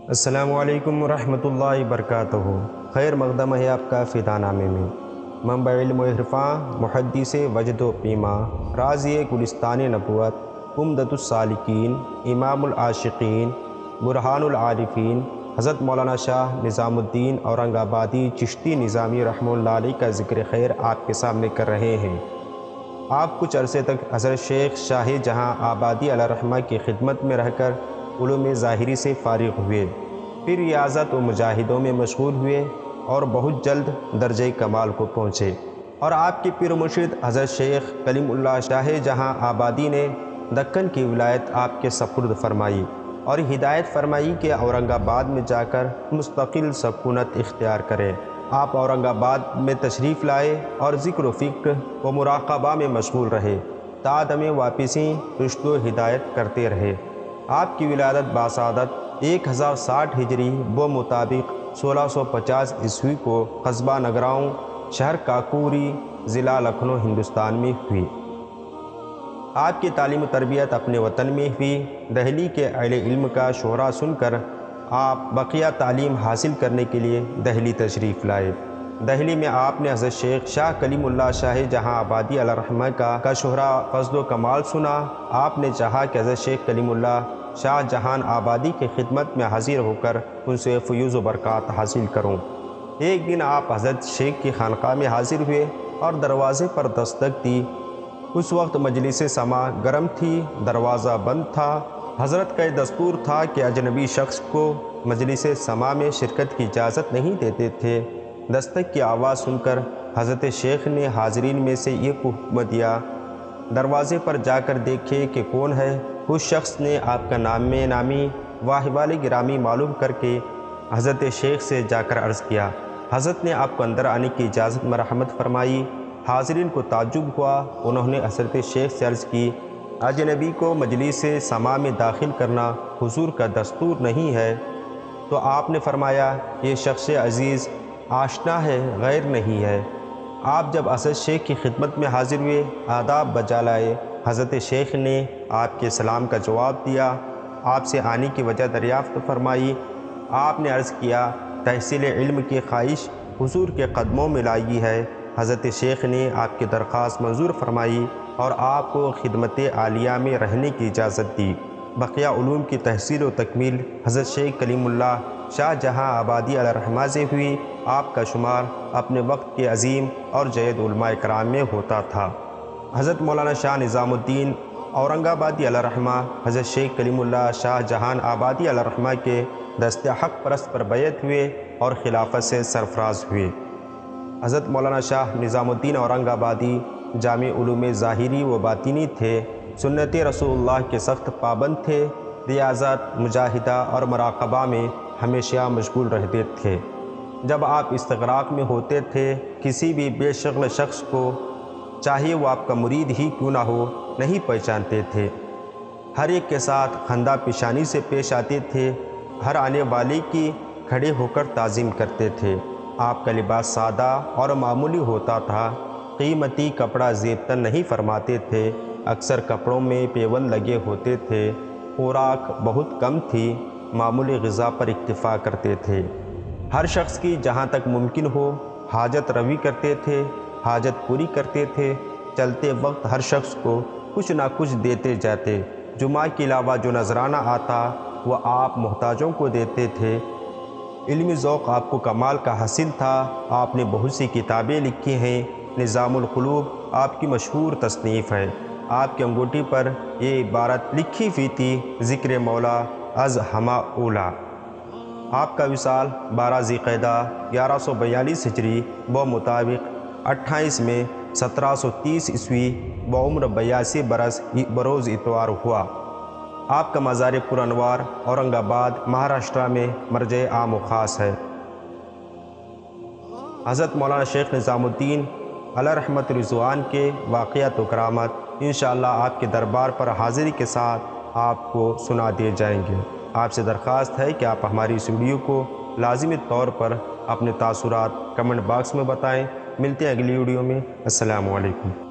السلام علیکم ورحمۃ اللہ وبرکاتہ۔ خیر مقدم ہے آپ کا فدا نامے میں۔ منبع علم و عرفاں، محدث وجد و پیما، راضی گلستان نبوت، عمدۃ السالکین، امام العاشقین، برہان العارفین، حضرت مولانا شاہ نظام الدین اورنگ آبادی چشتی نظامی رحمہ اللہ علیہ کا ذکر خیر آپ کے سامنے کر رہے ہیں۔ آپ کچھ عرصے تک حضرت شیخ شاہ جہاں آبادی علیہ الرحمہ کی خدمت میں رہ کر علوم ظاہری سے فارغ ہوئے، پھر ریاضت و مجاہدوں میں مشغول ہوئے اور بہت جلد درجہ کمال کو پہنچے، اور آپ کے پیر و مرشد حضرت شیخ کلیم اللہ شاہ جہاں آبادی نے دکن کی ولایت آپ کے سپرد فرمائی اور ہدایت فرمائی کہ اورنگ آباد میں جا کر مستقل سکونت اختیار کریں۔ آپ اورنگ آباد میں تشریف لائے اور ذکر و فکر و مراقبہ میں مشغول رہے، تا دم واپسی رشد و ہدایت کرتے رہے۔ آپ کی ولادت باسعادت 1060 ہجری بمطابق 1650 عیسوی کو قصبہ نگراؤں، شہر کاکوری، ضلع لکھنؤ، ہندوستان میں ہوئی۔ آپ کی تعلیم و تربیت اپنے وطن میں ہوئی۔ دہلی کے اہل علم کا شعرا سن کر آپ بقیہ تعلیم حاصل کرنے کے لیے دہلی تشریف لائے۔ دہلی میں آپ نے حضرت شیخ شاہ کلیم اللہ شاہ جہاں آبادی علیہ الرحمہ کا شہرا فضل و کمال سنا۔ آپ نے چاہا کہ حضرت شیخ کلیم اللہ شاہ جہان آبادی کی خدمت میں حاضر ہو کر ان سے فیوض و برکات حاصل کروں۔ ایک دن آپ حضرت شیخ کی خانقاہ میں حاضر ہوئے اور دروازے پر دستک دی۔ اس وقت مجلس سما گرم تھی، دروازہ بند تھا۔ حضرت کا یہ دستور تھا کہ اجنبی شخص کو مجلس سما میں شرکت کی اجازت نہیں دیتے تھے۔ دستک کی آواز سن کر حضرت شیخ نے حاضرین میں سے یہ حکم دیا، دروازے پر جا کر دیکھے کہ کون ہے۔ اس شخص نے آپ کا نامی و احوال گرامی معلوم کر کے حضرت شیخ سے جا کر عرض کیا۔ حضرت نے آپ کو اندر آنے کی اجازت مرحمت فرمائی۔ حاضرین کو تعجب ہوا۔ انہوں نے حضرت شیخ سے عرض کی، اجنبی کو مجلس سما میں داخل کرنا حضور کا دستور نہیں ہے۔ تو آپ نے فرمایا، یہ شخص عزیز آشنا ہے، غیر نہیں ہے۔ آپ جب حضرت شیخ کی خدمت میں حاضر ہوئے، آداب بجا لائے۔ حضرت شیخ نے آپ کے سلام کا جواب دیا، آپ سے آنے کی وجہ دریافت فرمائی۔ آپ نے عرض کیا، تحصیل علم کی خواہش حضور کے قدموں میں لائی ہے۔ حضرت شیخ نے آپ کی درخواست منظور فرمائی اور آپ کو خدمت عالیہ میں رہنے کی اجازت دی۔ بقیہ علوم کی تحصیل و تکمیل حضرت شیخ کلیم اللہ شاہ جہاں آبادی علیہ الرحمہ سے ہوئی۔ آپ کا شمار اپنے وقت کے عظیم اور جید علماء کرام میں ہوتا تھا۔ حضرت مولانا شاہ نظام الدین اورنگ آبادی علیہ الرحمہ حضرت شیخ کلیم اللہ شاہ جہان آبادی علیہ الرحمہ کے دست حق پرست پر بیعت ہوئے اور خلافت سے سرفراز ہوئے۔ حضرت مولانا شاہ نظام الدین اورنگ آبادی جامع علوم ظاہری و باطنی تھے، سنت رسول اللہ کے سخت پابند تھے، ریاضت، مجاہدہ اور مراقبہ میں ہمیشہ مشغول رہتے تھے۔ جب آپ استغراق میں ہوتے تھے، کسی بھی بے شغل شخص کو، چاہے وہ آپ کا مرید ہی کیوں نہ ہو، نہیں پہچانتے تھے۔ ہر ایک کے ساتھ خندہ پیشانی سے پیش آتے تھے، ہر آنے والے کی کھڑے ہو کر تعظیم کرتے تھے۔ آپ کا لباس سادہ اور معمولی ہوتا تھا، قیمتی کپڑا زیب تن نہیں فرماتے تھے، اکثر کپڑوں میں پیوند لگے ہوتے تھے، خوراک بہت کم تھی، معمولی غذا پر اکتفا کرتے تھے۔ ہر شخص کی جہاں تک ممکن ہو حاجت روی کرتے تھے، حاجت پوری کرتے تھے، چلتے وقت ہر شخص کو کچھ نہ کچھ دیتے جاتے۔ جمعہ کے علاوہ جو نذرانہ آتا وہ آپ محتاجوں کو دیتے تھے۔ علمی ذوق آپ کو کمال کا حاصل تھا۔ آپ نے بہت سی کتابیں لکھی ہیں۔ نظام القلوب آپ کی مشہور تصنیف ہے۔ آپ کی انگوٹھی پر یہ عبارت لکھی ہوئی تھی، ذکر مولا از ہمہ اولا۔ آپ کا وصال 12 ذی القعدہ 1142 ہجری بمطابق 28 میں 1730 عیسوی بعمر 82 برس بروز اتوار ہوا۔ آپ کا مزار پر انوار اورنگ آباد مہاراشٹرا میں مرجع عام و خاص ہے۔ حضرت مولانا شیخ نظام الدین علیہ رحمت رضوان کے واقعات و کرامات انشاءاللہ آپ کے دربار پر حاضری کے ساتھ آپ کو سنا دیے جائیں گے۔ آپ سے درخواست ہے کہ آپ ہماری اس ویڈیو کو لازمی طور پر اپنے تاثرات کمنٹ باکس میں بتائیں۔ ملتے ہیں اگلی ویڈیو میں۔ السلام علیکم۔